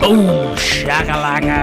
Boom, shakalaka.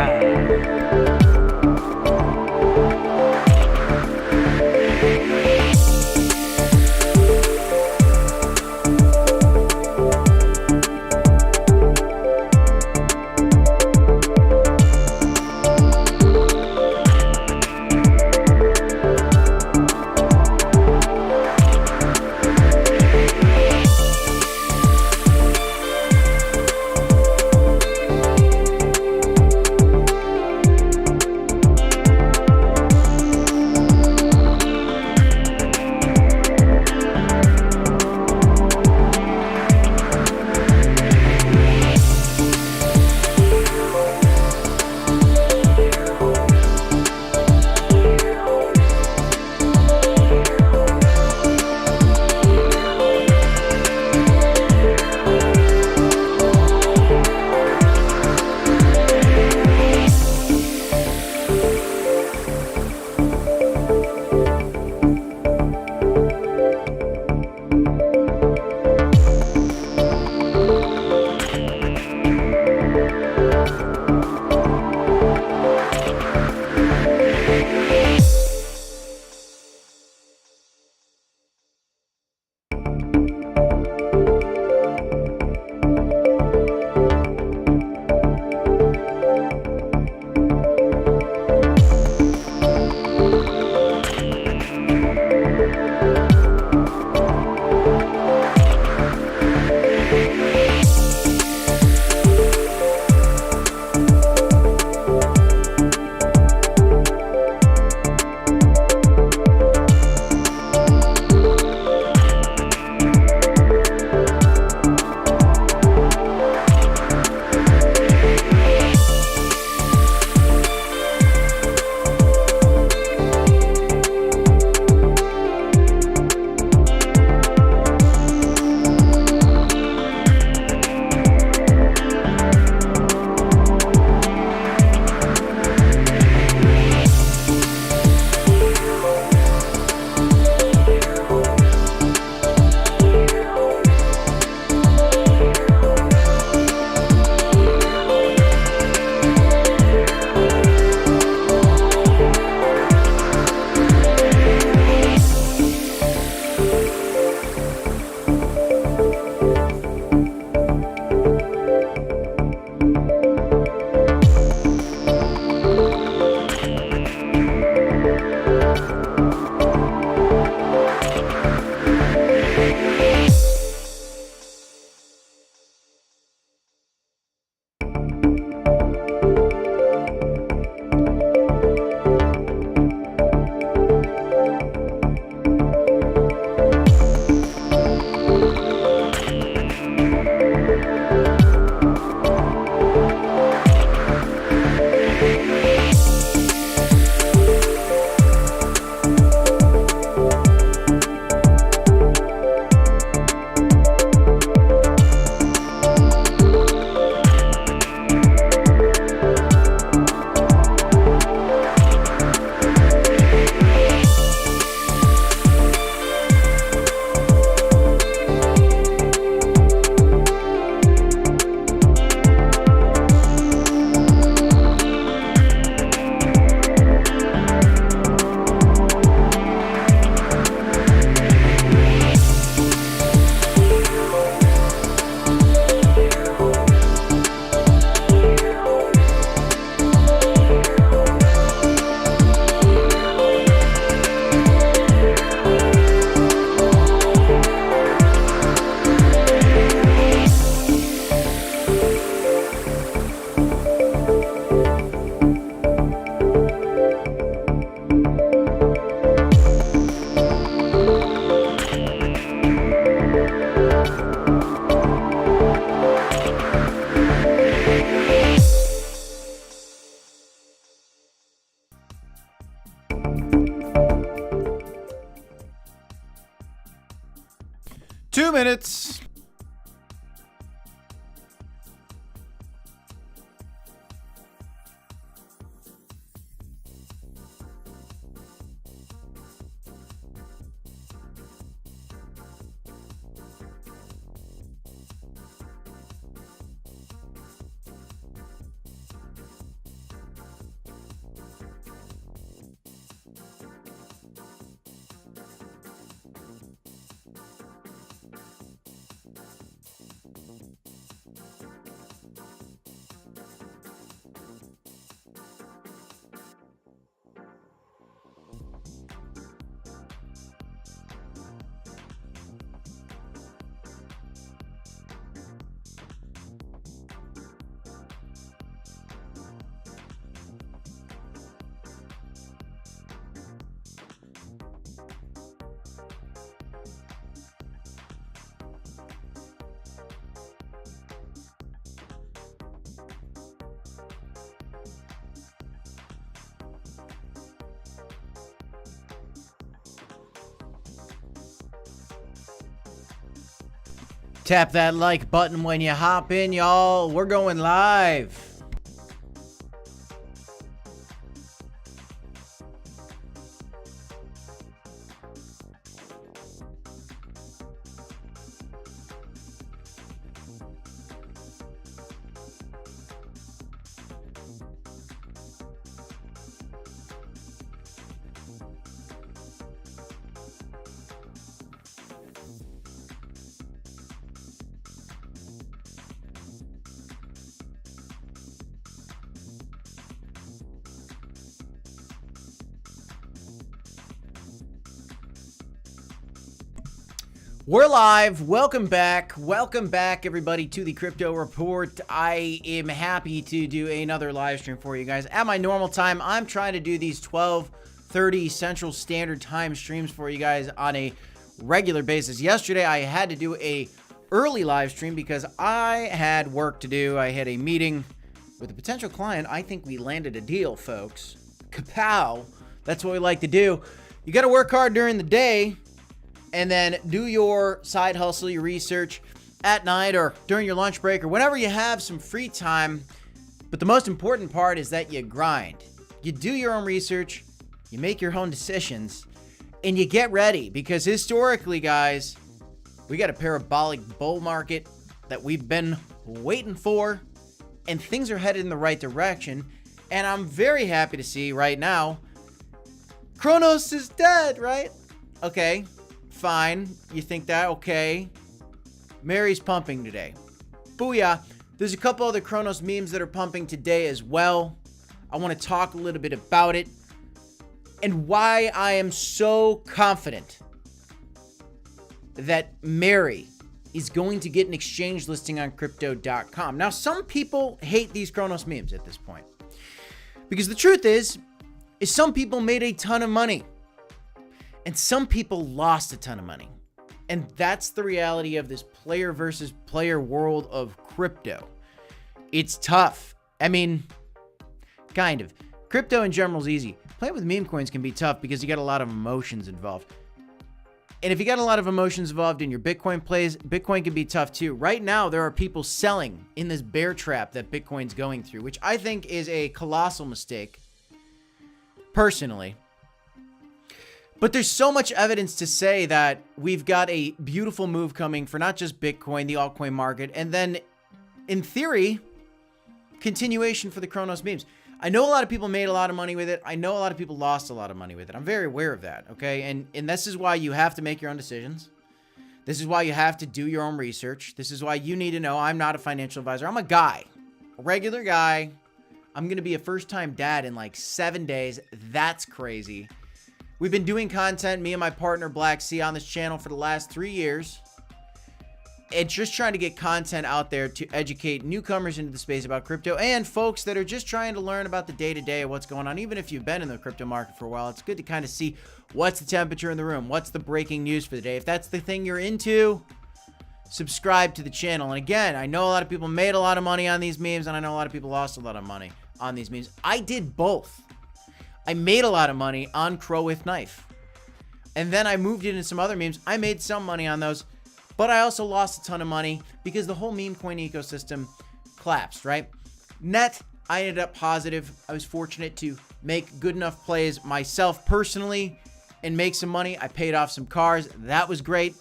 2 minutes. Tap that like button when you hop in, y'all. We're going live. We're live. Welcome back. Welcome back, everybody, to the Crypto Report. I am happy to do another live stream for you guys. At my normal time, I'm trying to do these 12:30 Central Standard Time streams for you guys on a regular basis. Yesterday, I had to do a early live stream because I had work to do. I had a meeting with a potential client. I think we landed a deal, folks. Kapow. That's what we like to do. You got to work hard during the day and then do your side hustle, your research at night or during your lunch break or whenever you have some free time. But the most important part is that you grind. You do your own research, you make your own decisions, and you get ready. Because historically, guys, we got a parabolic bull market that we've been waiting for, and things are headed in the right direction. And I'm very happy to see right now, Kronos is dead, right? Okay. Fine. You think that? Okay. MERY's pumping today. Booyah. There's a couple other Kronos memes that are pumping today as well. I want to talk a little bit about it and why I am so confident that MERY is going to get an exchange listing on crypto.com. Now, some people hate these Kronos memes at this point because the truth is some people made a ton of money. And some people lost a ton of money. And that's the reality of this player versus player world of crypto. It's tough. I mean, kind of. Crypto in general is easy. Playing with meme coins can be tough because you got a lot of emotions involved. And if you got a lot of emotions involved in your Bitcoin plays, Bitcoin can be tough too. Right now, there are people selling in this bear trap that Bitcoin's going through, which I think is a colossal mistake, personally. But there's so much evidence to say that we've got a beautiful move coming for not just Bitcoin, the altcoin market, and then, in theory, continuation for the Kronos memes. I know a lot of people made a lot of money with it. I know a lot of people lost a lot of money with it. I'm very aware of that, okay? And this is why you have to make your own decisions. This is why you have to do your own research. This is why you need to know I'm not a financial advisor. I'm a guy, a regular guy. I'm going to be a first-time dad in like 7 days. That's crazy. We've been doing content, me and my partner Black Sea, on this channel for the last 3 years. It's just trying to get content out there to educate newcomers into the space about crypto and folks that are just trying to learn about the day-to-day of what's going on. Even if you've been in the crypto market for a while, it's good to kind of see what's the temperature in the room, what's the breaking news for the day. If that's the thing you're into, subscribe to the channel. And again, I know a lot of people made a lot of money on these memes, and I know a lot of people lost a lot of money on these memes. I did both. I made a lot of money on Crow with Knife. And then I moved into some other memes. I made some money on those. but I also lost a ton of money because the whole meme coin ecosystem collapsed, right? Net, I ended up positive. I was fortunate to make good enough plays myself personally and make some money. I paid off some cars. That was great.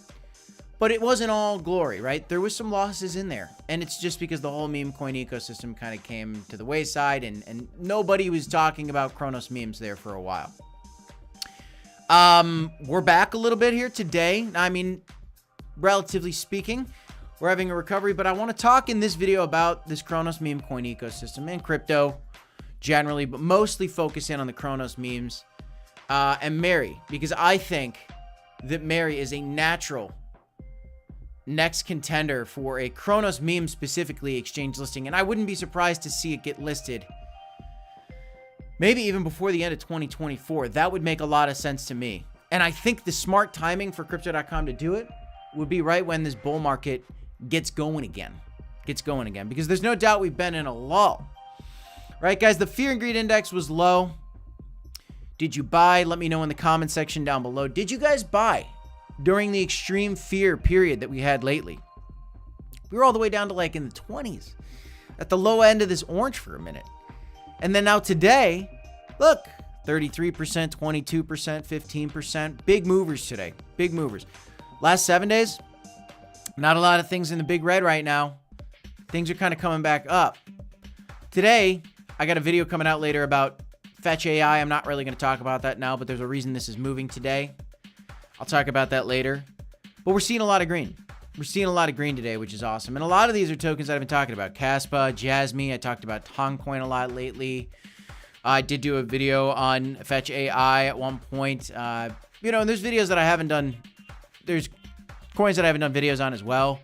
But it wasn't all glory, right? There was some losses in there. And it's just because the whole meme coin ecosystem kind of came to the wayside and nobody was talking about Kronos memes there for a while. We're back a little bit here today. I mean, relatively speaking, we're having a recovery, but I want to talk in this video about this Kronos meme coin ecosystem and crypto generally, but mostly focus in on the Kronos memes and MERY, because I think that MERY is a natural next contender for a Kronos meme specifically exchange listing, and I wouldn't be surprised to see it get listed maybe even before the end of 2024. That would make a lot of sense to me. And I think the smart timing for crypto.com to do it would be right when this bull market gets going again, because there's no doubt we've been in a lull. Right, guys, the fear and greed index was low. Did you buy? Let me know in the comment section down below. Did you guys buy during the extreme fear period that we had lately? We were all the way down to like in the 20s at the low end of this orange for a minute. And then now today, look, 33%, 22%, 15%. Big movers today. Big movers. Last 7 days, not a lot of things in the big red right now. Things are kind of coming back up. Today, I got a video coming out later about Fetch AI. I'm not really going to talk about that now, but there's a reason this is moving today. I'll talk about that later. But we're seeing a lot of green. We're seeing a lot of green today, which is awesome. And a lot of these are tokens that I've been talking about. Caspa, Jasmy. I talked about Tongcoin a lot lately. I did do a video on Fetch AI at one point. And there's videos that I haven't done. There's coins that I haven't done videos on as well.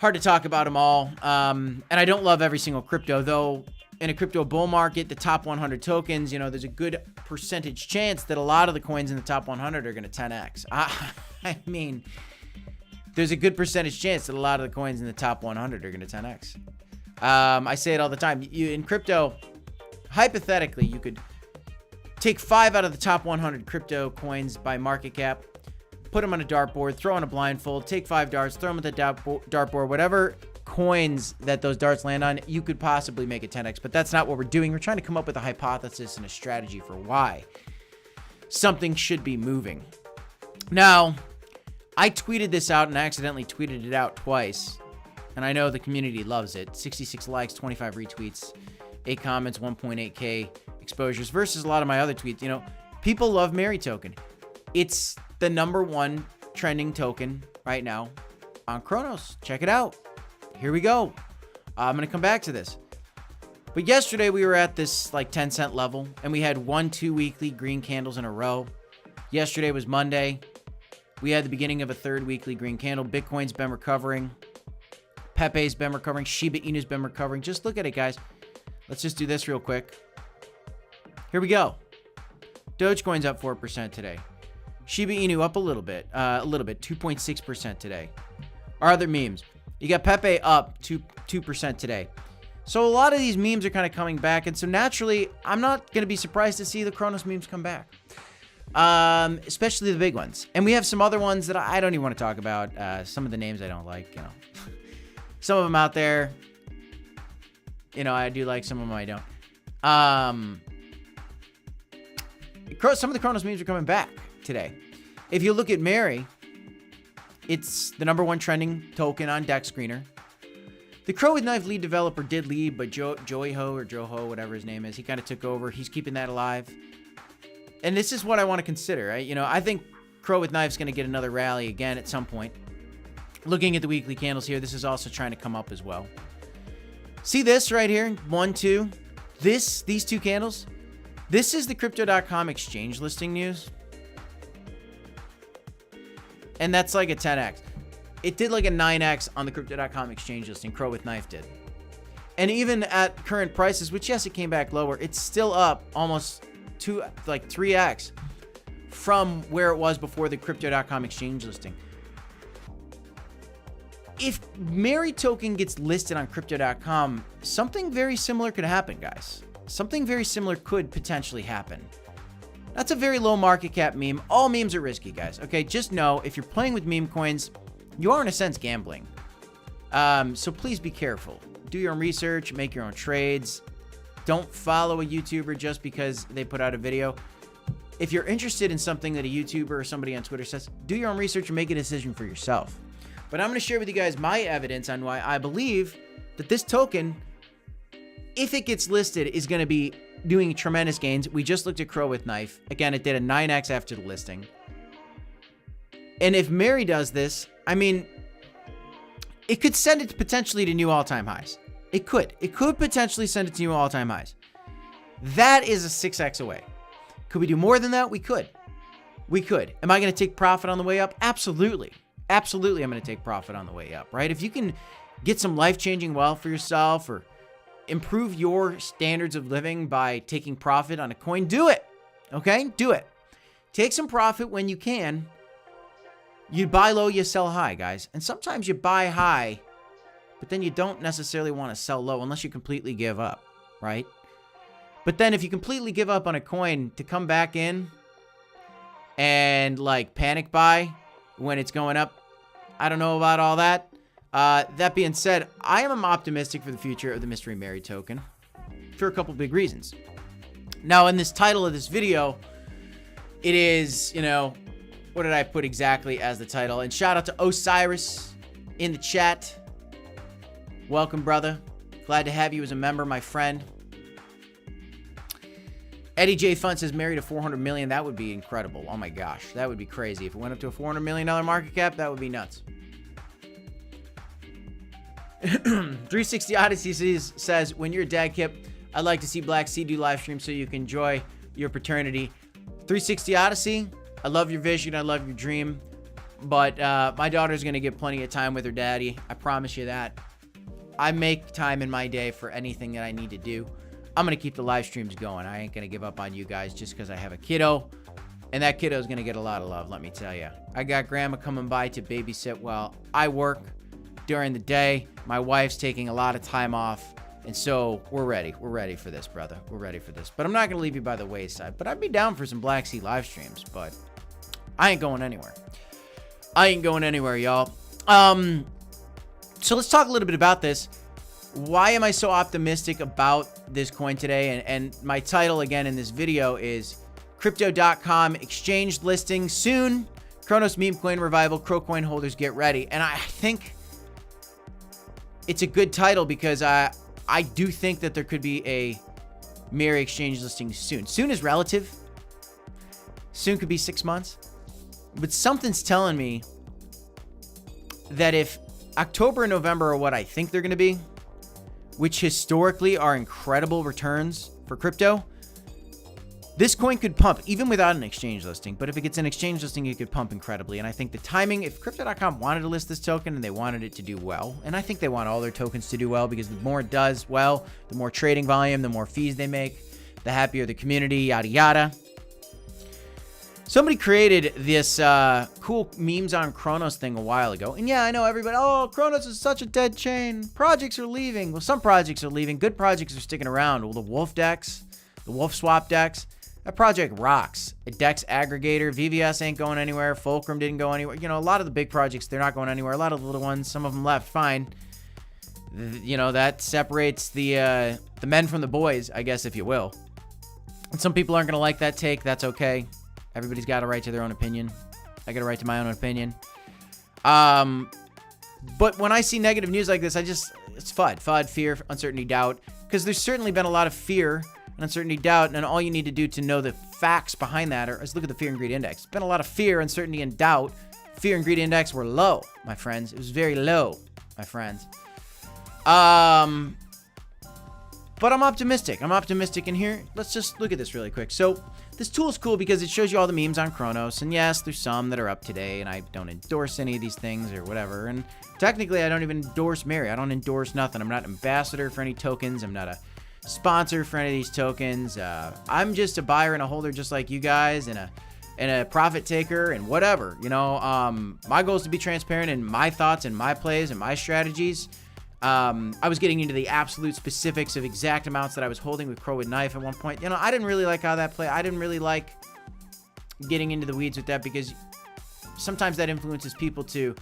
Hard to talk about them all. And I don't love every single crypto, though. In a crypto bull market, the top 100 tokens, there's a good percentage chance that a lot of the coins in the top 100 are going to 10x. I mean, there's a good percentage chance that a lot of the coins in the top 100 are going to 10x. I say it all the time. In crypto, hypothetically, you could take 5 out of the top 100 crypto coins by market cap, put them on a dartboard, throw on a blindfold, take 5 darts, throw them at the dartboard, whatever coins that those darts land on, you could possibly make it 10x, but that's not what we're doing. We're trying to come up with a hypothesis and a strategy for why something should be moving. Now, I tweeted this out and I accidentally tweeted it out twice, and I know the community loves it. 66 likes, 25 retweets, 8 comments, 1.8k exposures versus a lot of my other tweets. People love MERY token. It's the #1 trending token right now on Kronos. Check it out. Here we go. I'm going to come back to this. But yesterday we were at this like 10 cent level and we had 1-2 weekly green candles in a row. Yesterday was Monday. We had the beginning of a 3rd weekly green candle. Bitcoin's been recovering. Pepe's been recovering. Shiba Inu's been recovering. Just look at it, guys. Let's just do this real quick. Here we go. Dogecoin's up 4% today. Shiba Inu up a little bit, 2.6% today. Our other memes. You got Pepe up 2% today. So a lot of these memes are kind of coming back. And so naturally, I'm not going to be surprised to see the Kronos memes come back. Especially the big ones. And we have some other ones that I don't even want to talk about. Some of the names I don't like, Some of them out there, I do like, some of them I don't. Some of the Kronos memes are coming back today. If you look at MERY, it's the #1 trending token on Deck Screener. The Crow with Knife lead developer did leave, but Joho, whatever his name is, he kind of took over. He's keeping that alive. And this is what I want to consider, right? I think Crow with Knife's going to get another rally again at some point. Looking at the weekly candles here, this is also trying to come up as well. See this right here? 1, 2. These 2 candles. This is the crypto.com exchange listing news. And that's like a 10x. It did like a 9x on the crypto.com exchange listing. Crow with Knife did. And even at current prices, which yes, it came back lower, it's still up almost 3x from where it was before the crypto.com exchange listing. If MERY token gets listed on crypto.com, something very similar could happen, guys. Something very similar could potentially happen. That's a very low market cap meme. All memes are risky, guys. Okay, just know if you're playing with meme coins, you are in a sense gambling. So please be careful. Do your own research, make your own trades. Don't follow a YouTuber just because they put out a video. If you're interested in something that a YouTuber or somebody on Twitter says, do your own research and make a decision for yourself. But I'm going to share with you guys my evidence on why I believe that this token, if it gets listed, is going to be doing tremendous gains. We just looked at Crow with Knife. Again, it did a 9x after the listing. And if MERY does this, I mean, it could send it potentially to new all-time highs. It could. It could potentially send it to new all-time highs. That is a 6x away. Could we do more than that? We could. We could. Am I going to take profit on the way up? Absolutely. Absolutely, I'm going to take profit on the way up, right? If you can get some life-changing wealth for yourself or improve your standards of living by taking profit on a coin, do it. Okay? Do it. Take some profit when you can. You buy low, you sell high, guys. And sometimes you buy high, but then you don't necessarily want to sell low unless you completely give up, right? But then if you completely give up on a coin to come back in and like panic buy when it's going up, I don't know about all that. That being said, I am optimistic for the future of the Mystery MERY token for a couple big reasons. Now, in this title of this video, it is, you know, what did I put exactly as the title? And shout out to Osiris in the chat. Welcome, brother. Glad to have you as a member, my friend. Eddie J. Fun says MERY to 400 million. That would be incredible. Oh my gosh. That would be crazy. If it went up to a $400 million market cap, that would be nuts. 360 Odyssey says, when you're a dad, Kip, I'd like to see Black Sea do live stream so you can enjoy your paternity. 360 Odyssey, I love your vision. I love your dream. But my daughter's going to get plenty of time with her daddy. I promise you that. I make time in my day for anything that I need to do. I'm going to keep the live streams going. I ain't going to give up on you guys just because I have a kiddo. And that kiddo is going to get a lot of love, let me tell you. I got grandma coming by to babysit while I work during the day. My wife's taking a lot of time off. And so we're ready. We're ready for this, brother. We're ready for this. But I'm not going to leave you by the wayside. But I'd be down for some Black Sea live streams. But I ain't going anywhere. I ain't going anywhere, y'all. So let's talk a little bit about this. Why am I so optimistic about this coin today? And my title again in this video is Crypto.com exchange listing soon. Kronos meme coin revival. Crow coin holders get ready. And I think it's a good title because I do think that there could be a MERY exchange listing soon. Soon is relative. Soon could be 6 months. But something's telling me that if October and November are what I think they're going to be, which historically are incredible returns for crypto, this coin could pump even without an exchange listing. But if it gets an exchange listing, it could pump incredibly. And I think the timing, if Crypto.com wanted to list this token and they wanted it to do well, and I think they want all their tokens to do well because the more it does well, the more trading volume, the more fees they make, the happier the community, yada, yada. Somebody created this cool memes on Kronos thing a while ago. And yeah, I know everybody, oh, Kronos is such a dead chain. Projects are leaving. Well, some projects are leaving. Good projects are sticking around. Well, the Wolf DEX, the Wolf Swap DEX, that project rocks. A DEX aggregator, VVS ain't going anywhere. Fulcrum didn't go anywhere. You know, a lot of the big projects, they're not going anywhere. A lot of the little ones, some of them left, fine. You know, that separates the men from the boys, I guess, if you will. And some people aren't going to like that take. That's okay. Everybody's got a right to their own opinion. I got a right to my own opinion. But when I see negative news like this, it's FUD, fear, uncertainty, doubt. Because there's certainly been a lot of fear and uncertainty, doubt. And all you need to do to know the facts behind that is look at the fear and greed index. There's been a lot of fear, uncertainty, and doubt. Fear and greed index were low, my friends. It was very low, my friends. But I'm optimistic. I'm optimistic in here. Let's just look at this really quick. So this tool is cool because it shows you all the memes on Kronos. And yes, there's some that are up today, and I don't endorse any of these things or whatever. And technically, I don't even endorse MERY. I don't endorse nothing. I'm not an ambassador for any tokens. I'm not a sponsor for any of these tokens. I'm just a buyer and a holder just like you guys, and a profit taker and whatever. You know, my goal is to be transparent in my thoughts and my plays and my strategies. I was getting into the absolute specifics of exact amounts that I was holding with Crow with Knife at one point. You know, I didn't really like how that played. I didn't really like getting into the weeds with that because sometimes that influences people to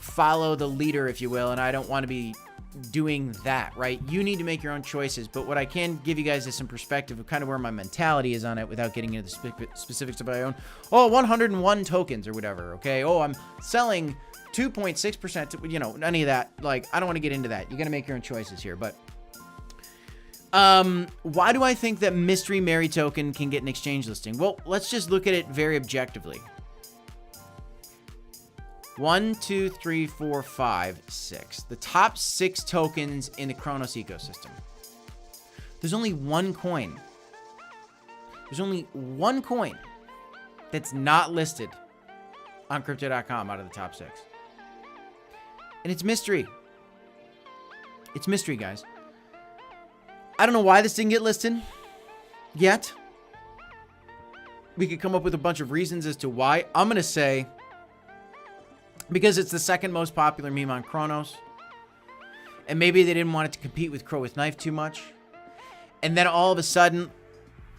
follow the leader, if you will, and I don't want to be doing that, right? You need to make your own choices, but what I can give you guys is some perspective of kind of where my mentality is on it without getting into the specifics of my own. 101 tokens or whatever, okay? I'm selling 2.6%, you know, none of that. Like, I don't want to get into that. You got to make your own choices here, but why do I think that Mystery MERY token can get an exchange listing? Well, let's just look at it very objectively. 1, 2, 3, 4, 5, 6. The top 6 tokens in the Kronos ecosystem. There's only one coin. There's only one coin that's not listed on crypto.com out of the top 6. And it's Mystery. It's Mystery, guys. I don't know why this didn't get listed yet. We could come up with a bunch of reasons as to why. I'm going to say because it's the second most popular meme on Kronos. And maybe they didn't want it to compete with Crow with Knife too much. And then all of a sudden,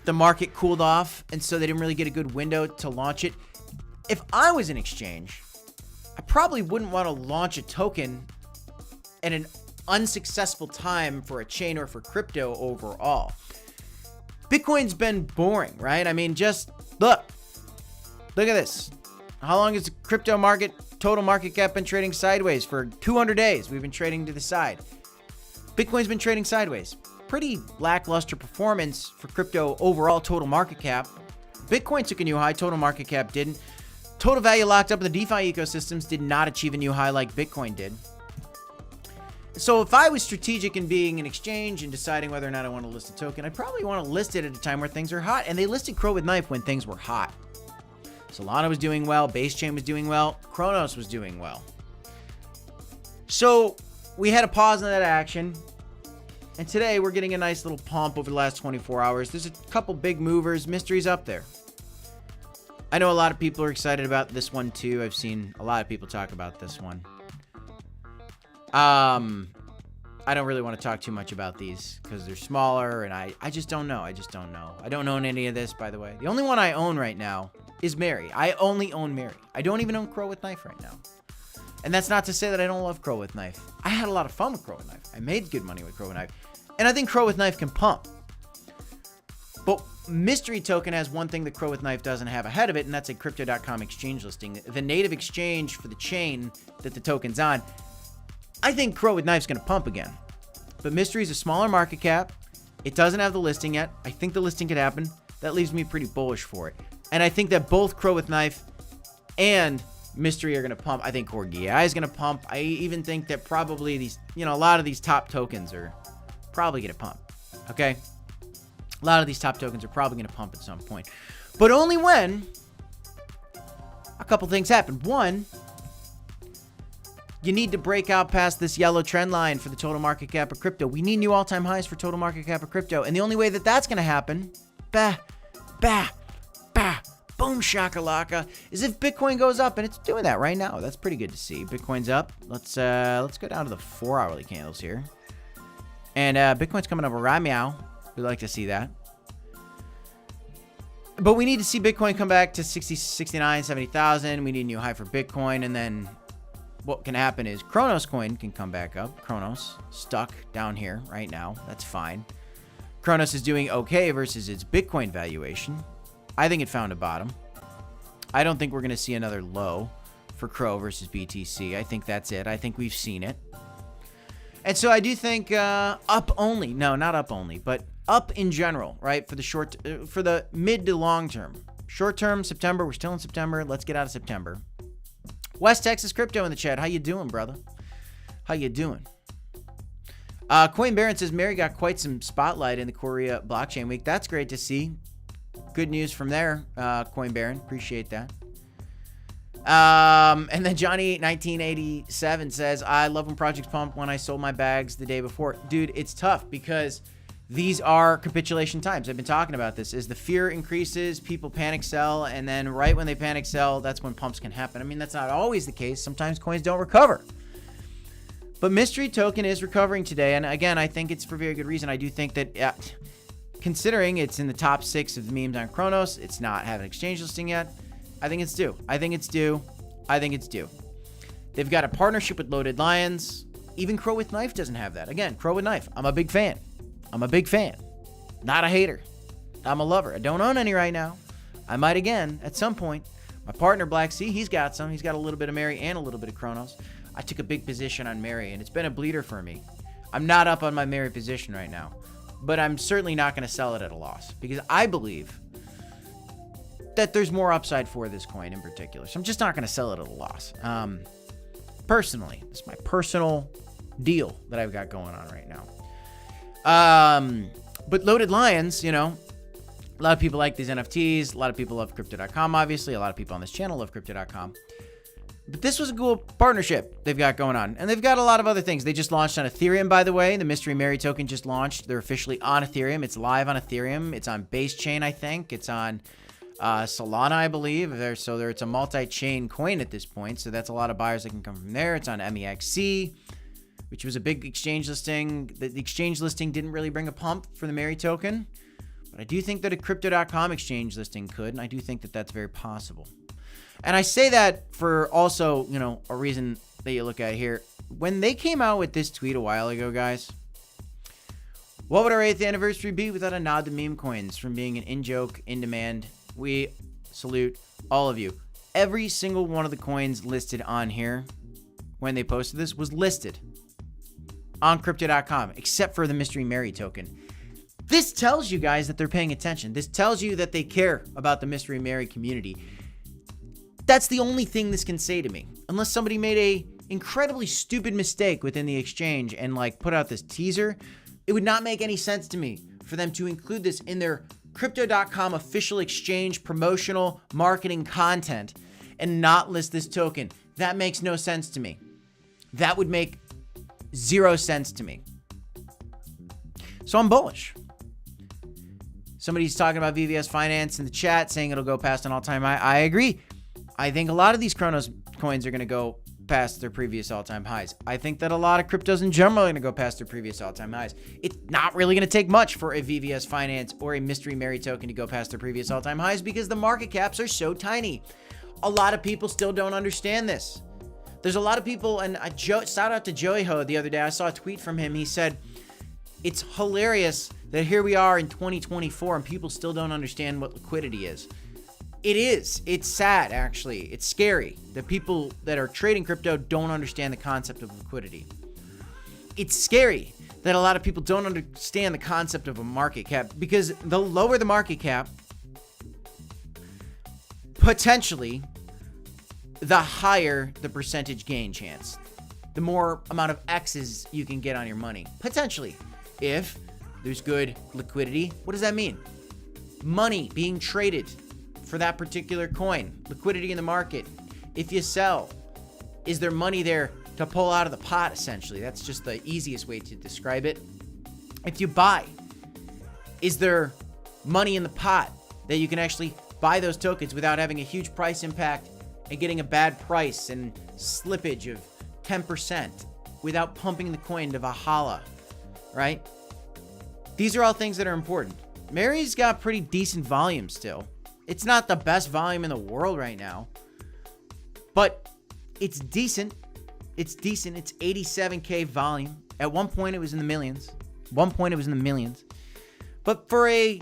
the market cooled off, and so they didn't really get a good window to launch it. If I was an exchange, I probably wouldn't want to launch a token at an unsuccessful time for a chain or for crypto overall. Bitcoin's been boring, right? I mean, just look at this. How long has the crypto market, total market cap, been trading sideways? For 200 days, we've been trading to the side. Bitcoin's been trading sideways. Pretty lackluster performance for crypto overall total market cap. Bitcoin took a new high, total market cap didn't. Total value locked up in the DeFi ecosystems did not achieve a new high like Bitcoin did. So if I was strategic in being an exchange and deciding whether or not I want to list a token, I'd probably want to list it at a time where things are hot. And they listed Crow with Knife when things were hot. Solana was doing well, Base Chain was doing well, Kronos was doing well. So we had a pause in that action. And today we're getting a nice little pump over the last 24 hours. There's a couple big movers. Mystery's up there. I know a lot of people are excited about this one too. I've seen a lot of people talk about this one. I don't really want to talk too much about these because they're smaller and I just don't know. I don't own any of this, by the way. The only one I own right now is MERY. I only own MERY. I don't even own Crow with Knife right now. And that's not to say that I don't love Crow with Knife. I had a lot of fun with Crow with Knife. I made good money with Crow with Knife. And I think Crow with Knife can pump. But Mystery token has one thing that Crow with Knife doesn't have ahead of it, and that's a crypto.com exchange listing. The native exchange for the chain that the token's on. I think Crow with Knife's going to pump again. But Mystery's a smaller market cap. It doesn't have the listing yet. I think the listing could happen. That leaves me pretty bullish for it. And I think that both Crow with Knife and Mystery are going to pump. I think Corgi is going to pump. I even think that probably these, a lot of these top tokens are probably going to pump. Okay? A lot of these top tokens are probably going to pump at some point. But only when a couple things happen. One, you need to break out past this yellow trend line for the total market cap of crypto. We need new all-time highs for total market cap of crypto. And the only way that that's going to happen, boom shakalaka, is if Bitcoin goes up, and it's doing that right now. That's pretty good to see. Bitcoin's up. Let's go down to the 4-hourly candles here. And Bitcoin's coming up right meow. We like to see that. But we need to see Bitcoin come back to 60, 69, 70,000. We need a new high for Bitcoin. And then what can happen is Kronos coin can come back up. Kronos stuck down here right now. That's fine. Kronos is doing okay versus its Bitcoin valuation. I think it found a bottom. I don't think we're going to see another low for Crow versus BTC. I think that's it. I think we've seen it. And so I do think up only. No, not up only, but up in general, right? For the mid to long term. Short term, September. We're still in September. Let's get out of September. West Texas Crypto in the chat. How you doing, brother? How you doing? Coin Baron says MERY got quite some spotlight in the Korea blockchain week. That's great to see. Good news from there, Coin Baron. Appreciate that. And then Johnny 1987 says, I love when projects pump when I sold my bags the day before. Dude, it's tough because these are capitulation times. I've been talking about this. As the fear increases, people panic sell, and then right when they panic sell, that's when pumps can happen. I mean, that's not always the case. Sometimes coins don't recover. But Mystery token is recovering today, and again, I think it's for very good reason. I do think that considering it's in the top 6 of the memes on Kronos, it's not having an exchange listing yet. I think it's due. They've got a partnership with Loaded Lions. Even Crow with Knife doesn't have that. Again, Crow with Knife. I'm a big fan. Not a hater. I'm a lover. I don't own any right now. I might again at some point. My partner, Black Sea, he's got some. He's got a little bit of MERY and a little bit of Kronos. I took a big position on MERY, and it's been a bleeder for me. I'm not up on my MERY position right now, but I'm certainly not going to sell it at a loss because I believe that there's more upside for this coin in particular. So I'm just not going to sell it at a loss. Personally, it's my personal deal that I've got going on right now. But Loaded Lions, you know, a lot of people like these NFTs. A lot of people love crypto.com, obviously. A lot of people on this channel love crypto.com. But this was a cool partnership they've got going on. And they've got a lot of other things. They just launched on Ethereum, by the way. The Mystery MERY token just launched. They're officially on Ethereum. It's live on Ethereum. It's on Base Chain, I think. It's on Solana, I believe. It's a multi-chain coin at this point. So that's a lot of buyers that can come from there. It's on MEXC, which was a big exchange listing. The exchange listing didn't really bring a pump for the MERY token. But I do think that a crypto.com exchange listing could. And I do think that that's very possible. And I say that for also, you know, a reason that you look at here. When they came out with this tweet a while ago, guys, what would our 8th anniversary be without a nod to meme coins from being an in-joke, in-demand? We salute all of you. Every single one of the coins listed on here when they posted this was listed on crypto.com, except for the Mystery MERY token. This tells you guys that they're paying attention. This tells you that they care about the Mystery MERY community. That's the only thing this can say to me. Unless somebody made a incredibly stupid mistake within the exchange and like put out this teaser, it would not make any sense to me for them to include this in their crypto.com official exchange promotional marketing content and not list this token. That makes no sense to me. That would make zero sense to me. So I'm bullish. Somebody's talking about VVS Finance in the chat saying it'll go past an all-time high. I agree. I think a lot of these Kronos coins are going to go past their previous all-time highs. I think that a lot of cryptos in general are going to go past their previous all-time highs. It's not really going to take much for a VVS Finance or a Mystery MERY token to go past their previous all-time highs because the market caps are so tiny. A lot of people still don't understand this. There's a lot of people, and shout out to Joey Ho the other day. I saw a tweet from him. He said, it's hilarious that here we are in 2024 and people still don't understand what liquidity is. It is. It's sad, actually. It's scary that people that are trading crypto don't understand the concept of liquidity. It's scary that a lot of people don't understand the concept of a market cap because the lower the market cap, potentially, the higher the percentage gain chance. The more amount of X's you can get on your money. Potentially. If there's good liquidity, what does that mean? Money being traded for that particular coin, liquidity in the market. If you sell, is there money there to pull out of the pot, essentially? That's just the easiest way to describe it. If you buy, is there money in the pot that you can actually buy those tokens without having a huge price impact and getting a bad price and slippage of 10% without pumping the coin to Valhalla, right? These are all things that are important. MERY's got pretty decent volume still. It's not the best volume in the world right now, but it's decent. It's decent. It's 87K volume. At one point, it was in the millions. But for a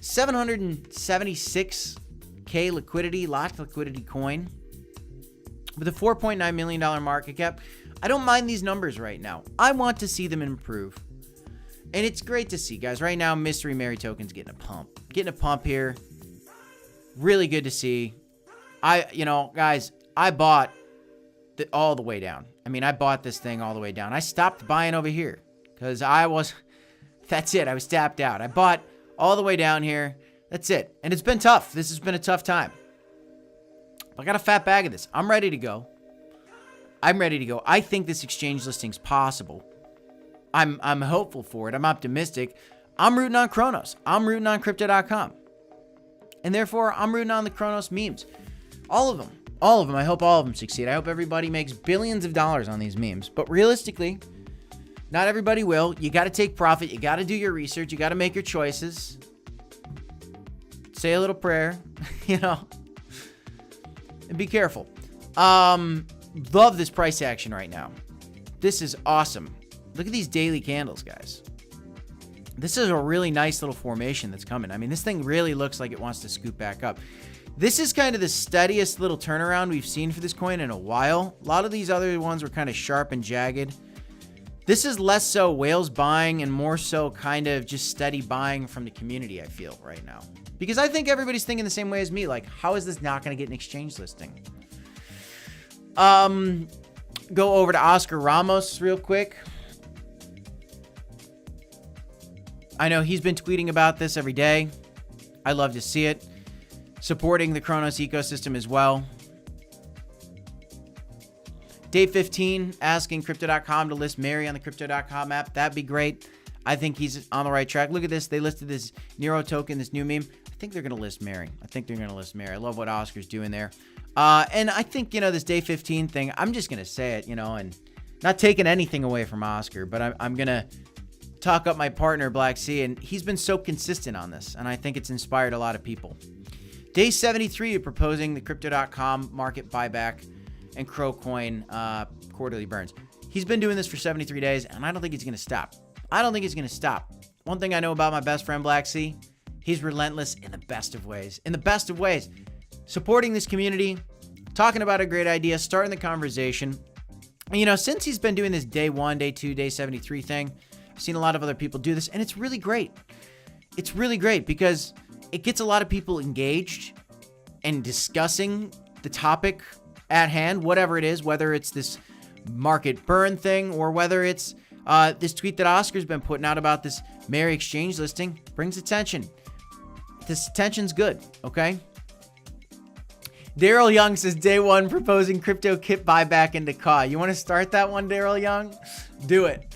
776K liquidity, locked liquidity coin with a $4.9 million market cap, I don't mind these numbers right now. I want to see them improve. And it's great to see, guys. Right now, Mystery MERY token's getting a pump. Getting a pump here. Really good to see. Guys, I bought all the way down. I mean, I bought this thing all the way down. I stopped buying over here because that's it. I was tapped out. I bought all the way down here. That's it. And it's been tough. This has been a tough time. But I got a fat bag of this. I'm ready to go. I think this exchange listing's possible. I'm hopeful for it. I'm optimistic. I'm rooting on Kronos. I'm rooting on crypto.com. And therefore, I'm rooting on the Kronos memes. All of them. I hope all of them succeed. I hope everybody makes billions of dollars on these memes. But realistically, not everybody will. You got to take profit. You got to do your research. You got to make your choices. Say a little prayer, and be careful. Love this price action right now. This is awesome. Look at these daily candles, guys. This is a really nice little formation that's coming. I mean, this thing really looks like it wants to scoop back up. This is kind of the steadiest little turnaround we've seen for this coin in a while. A lot of these other ones were kind of sharp and jagged. This is less so whales buying and more so kind of just steady buying from the community, I feel, right now. Because I think everybody's thinking the same way as me. Like, how is this not going to get an exchange listing? Go over to Oscar Ramos real quick. I know he's been tweeting about this every day. I love to see it. Supporting the Kronos ecosystem as well. Day 15, asking Crypto.com to list MERY on the Crypto.com app. That'd be great. I think he's on the right track. Look at this. They listed this Nero token, this new meme. I think they're going to list MERY. I love what Oscar's doing there. And I think, this day 15 thing, I'm just going to say it, and not taking anything away from Oscar, but I'm going to talk up my partner, Black Sea, and he's been so consistent on this, and I think it's inspired a lot of people. Day 73, proposing the Crypto.com market buyback and Crow coin quarterly burns. He's been doing this for 73 days, and I don't think he's going to stop. One thing I know about my best friend, Black Sea, he's relentless in the best of ways. Supporting this community, talking about a great idea, starting the conversation. And, since he's been doing this day 1, day 2, day 73 thing, I've seen a lot of other people do this, and it's really great. It's really great because it gets a lot of people engaged and discussing the topic at hand, whatever it is, whether it's this market burn thing or whether it's this tweet that Oscar's been putting out about this MERY exchange listing brings attention. This attention's good, okay? Daryl Young says, day 1 proposing crypto kit buyback into CAW. You want to start that one, Daryl Young? Do it.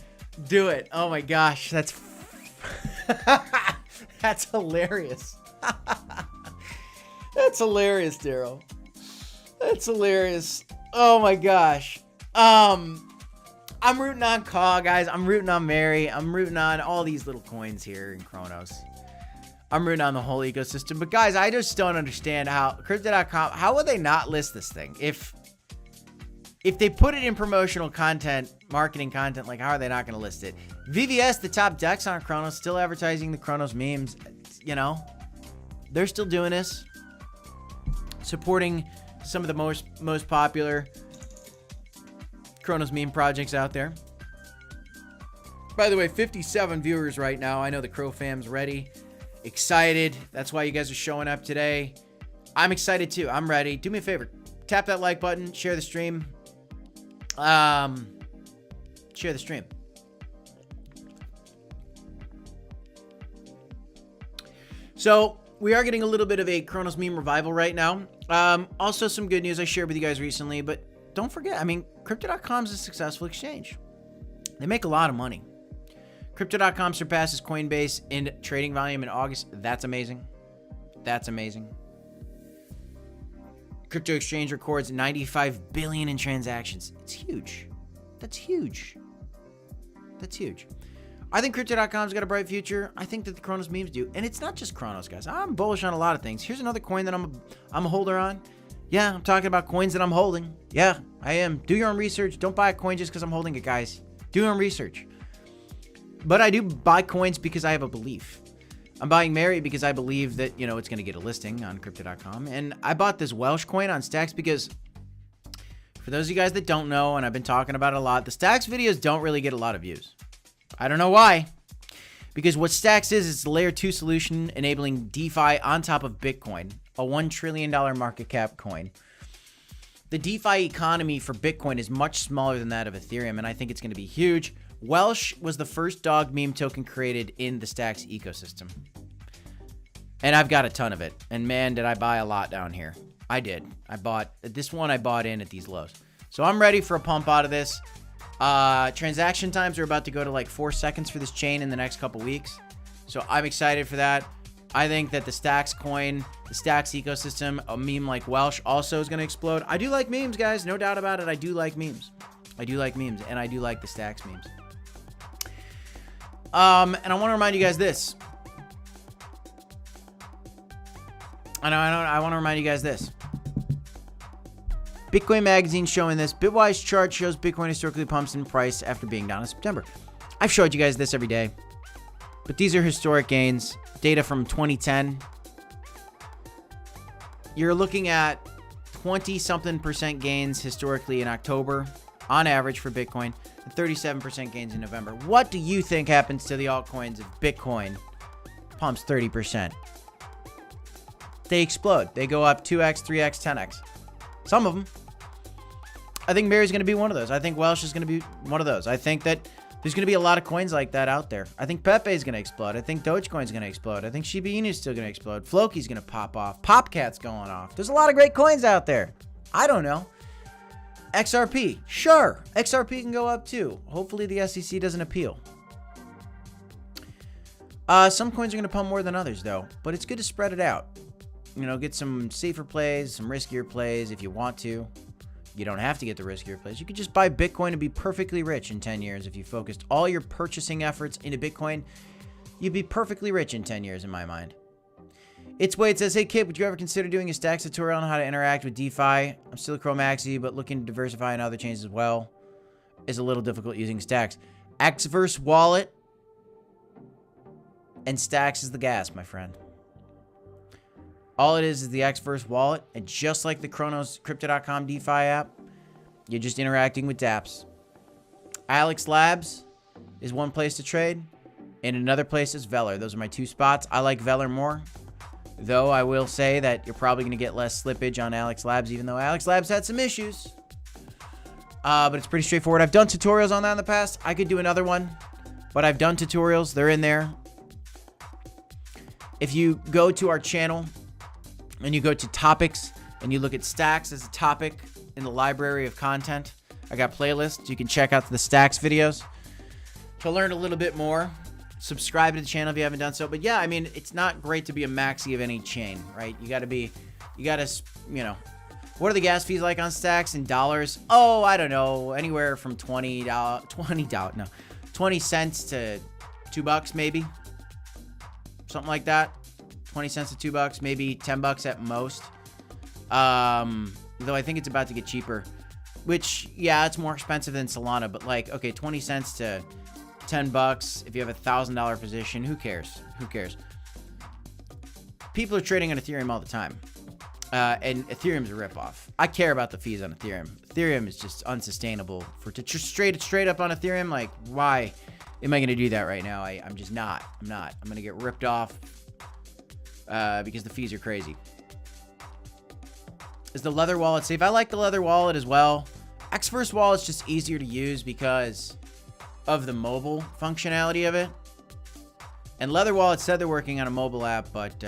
Oh my gosh, that's that's hilarious. That's hilarious, Daryl. That's hilarious. Oh my gosh. I'm rooting on CAW, guys. I'm rooting on MERY. I'm rooting on all these little coins here in Kronos. I'm rooting on the whole ecosystem. But guys, I just don't understand how Crypto.com, how would they not list this thing? If they put it in promotional content, marketing content, like how are they not going to list it? VVS, the top DEX on Kronos, still advertising the Kronos memes. They're still doing this. Supporting some of the most popular Kronos meme projects out there. By the way, 57 viewers right now. I know the Crow fam's ready. Excited. That's why you guys are showing up today. I'm excited too. I'm ready. Do me a favor. Tap that like button. Share the stream. Share the stream. So we are getting a little bit of a Kronos meme revival right now. Also some good news I shared with you guys recently, but don't forget, Crypto.com is a successful exchange. They make a lot of money. Crypto.com surpasses Coinbase in trading volume in August. That's amazing. Crypto exchange records 95 billion in transactions. It's huge. That's huge. I think Crypto.com's got a bright future. I think that the Kronos memes do. And it's not just Kronos, guys. I'm bullish on a lot of things. Here's another coin that I'm a holder on. Yeah, I'm talking about coins that I'm holding. Yeah, I am. Do your own research. Don't buy a coin just because I'm holding it, guys. Do your own research. But I do buy coins because I have a belief. I'm buying MERY because I believe that, it's going to get a listing on Crypto.com. And I bought this Welsh coin on Stacks because, for those of you guys that don't know, and I've been talking about it a lot, the Stacks videos don't really get a lot of views. I don't know why. Because what Stacks is, it's a layer 2 solution enabling DeFi on top of Bitcoin, a $1 trillion market cap coin. The DeFi economy for Bitcoin is much smaller than that of Ethereum, and I think it's going to be huge. Welsh was the first dog meme token created in the Stacks ecosystem. And I've got a ton of it. And man, did I buy a lot down here. I did. I bought in at these lows. So I'm ready for a pump out of this. Transaction times are about to go to like 4 seconds for this chain in the next couple weeks. So I'm excited for that. I think that the Stacks coin, the Stacks ecosystem, a meme like Welsh also is going to explode. I do like memes, guys. No doubt about it. I do like memes. And I do like the Stacks memes. And I want to remind you guys this. I want to remind you guys this. Bitcoin magazine showing this. Bitwise chart shows Bitcoin historically pumps in price after being down in September. I've showed you guys this every day, but these are historic gains. Data from 2010. You're looking at 20-something% gains historically in October on average for Bitcoin, and 37% gains in November. What do you think happens to the altcoins if Bitcoin pumps 30%? They explode. They go up 2x, 3x, 10x. Some of them. I think MERY's going to be one of those. I think Welsh is going to be one of those. I think that there's going to be a lot of coins like that out there. I think Pepe is going to explode. I think Dogecoin is going to explode. I think Shiba Inu is still going to explode. Floki's going to pop off. Popcat's going off. There's a lot of great coins out there. I don't know. XRP. Sure. XRP can go up too. Hopefully the SEC doesn't appeal. Some coins are going to pump more than others though, but it's good to spread it out. You know, get some safer plays, some riskier plays if you want to. You don't have to get the riskier plays. You could just buy Bitcoin and be perfectly rich in 10 years. If you focused all your purchasing efforts into Bitcoin, you'd be perfectly rich in 10 years in my mind. It's Wade says, hey Kip, would you ever consider doing a stacks tutorial on how to interact with DeFi? I'm still a CRO maxi, but looking to diversify in other chains as well. Is a little difficult using stacks. Xverse wallet and stacks is the gas, my friend. All it is the Xverse wallet, and just like the Kronos crypto.com DeFi app, you're just interacting with dApps. Alex Labs is one place to trade, and another place is Veller. Those are my two spots. I like Veller more, though I will say that you're probably going to get less slippage on Alex Labs, even though Alex Labs had some issues. But it's pretty straightforward. I've done tutorials on that in the past. I could do another one, but I've done tutorials. They're in there. If you go to our channel and you go to topics and you look at stacks as a topic in the library of content, I got playlists. You can check out the stacks videos to learn a little bit more. Subscribe to the channel if you haven't done so. But yeah, I mean, it's not great to be a maxi of any chain, right? You got to, you know, what are the gas fees like on stacks in dollars? Oh, I don't know. Anywhere from $20 cents to $2 maybe. Something like that. 20 cents to $2, maybe $10 at most. Though I think it's about to get cheaper, which, yeah, it's more expensive than Solana, but like, okay, 20 cents to $10 if you have a $1,000 position. Who cares? Who cares? People are trading on Ethereum all the time. And Ethereum's a ripoff. I care about the fees on Ethereum. Ethereum is just unsustainable. To straight up on Ethereum, like, why am I going to do that right now? I'm just not. I'm going to get ripped off because the fees are crazy. Is the leather wallet safe? I like the leather wallet as well. Xverse wallet's just easier to use because of the mobile functionality of it. And leather wallet said they're working on a mobile app, but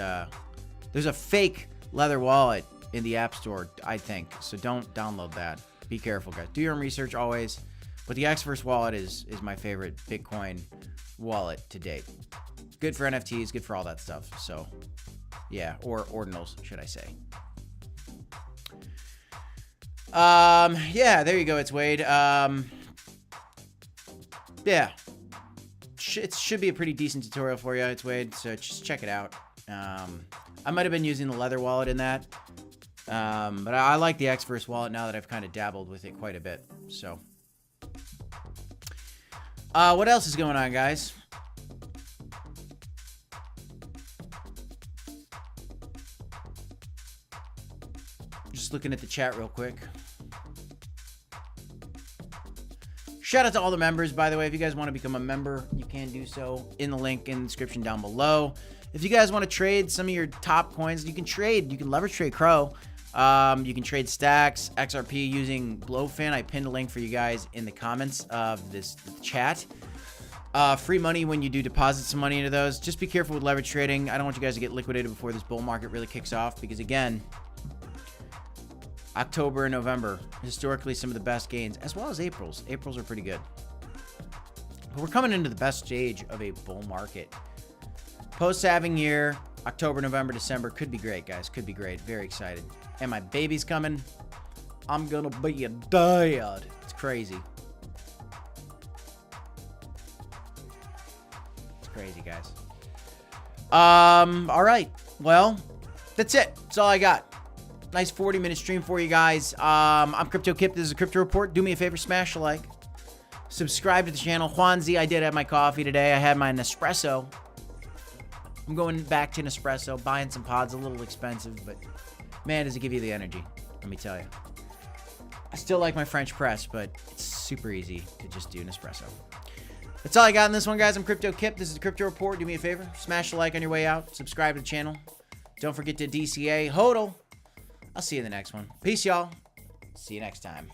there's a fake leather wallet in the App Store, I think. So don't download that. Be careful, guys. Do your own research always. But the Xverse wallet is my favorite Bitcoin wallet to date. Good for NFTs, good for all that stuff. So, yeah, or ordinals, should I say. Yeah, there you go. It's Wade. Yeah. It should be a pretty decent tutorial for you. It's Wade, so just check it out. I might have been using the leather wallet in that. But I like the Xverse wallet now that I've kind of dabbled with it quite a bit. So, what else is going on, guys? Just looking at the chat real quick. Shout out to all the members, by the way. If you guys want to become a member, you can do so in the link in the description down below. If you guys want to trade some of your top coins, you can trade. You can leverage trade CRO. You can trade stacks, XRP using Blowfin. I pinned a link for you guys in the comments of this chat. Free money when you do deposit some money into those. Just be careful with leverage trading. I don't want you guys to get liquidated before this bull market really kicks off because, again, October and November, historically some of the best gains, as well as April's. April's are pretty good. But we're coming into the best stage of a bull market. Post-halving year, October, November, December, could be great, guys. Could be great. Very excited. And my baby's coming. I'm gonna be a dad. It's crazy. It's crazy, guys. All right. Well, that's it. That's all I got. Nice 40-minute stream for you guys. I'm Crypto Kip. This is a Crypto Report. Do me a favor, smash a like. Subscribe to the channel. Juanzi, I did have my coffee today. I had my Nespresso. I'm going back to Nespresso, buying some pods, a little expensive, but man, does it give you the energy, let me tell you. I still like my French press, but it's super easy to just do Nespresso. That's all I got in this one, guys. I'm Crypto Kip. This is the Crypto Report. Do me a favor, smash a like on your way out. Subscribe to the channel. Don't forget to DCA. HODL. I'll see you in the next one. Peace, y'all. See you next time.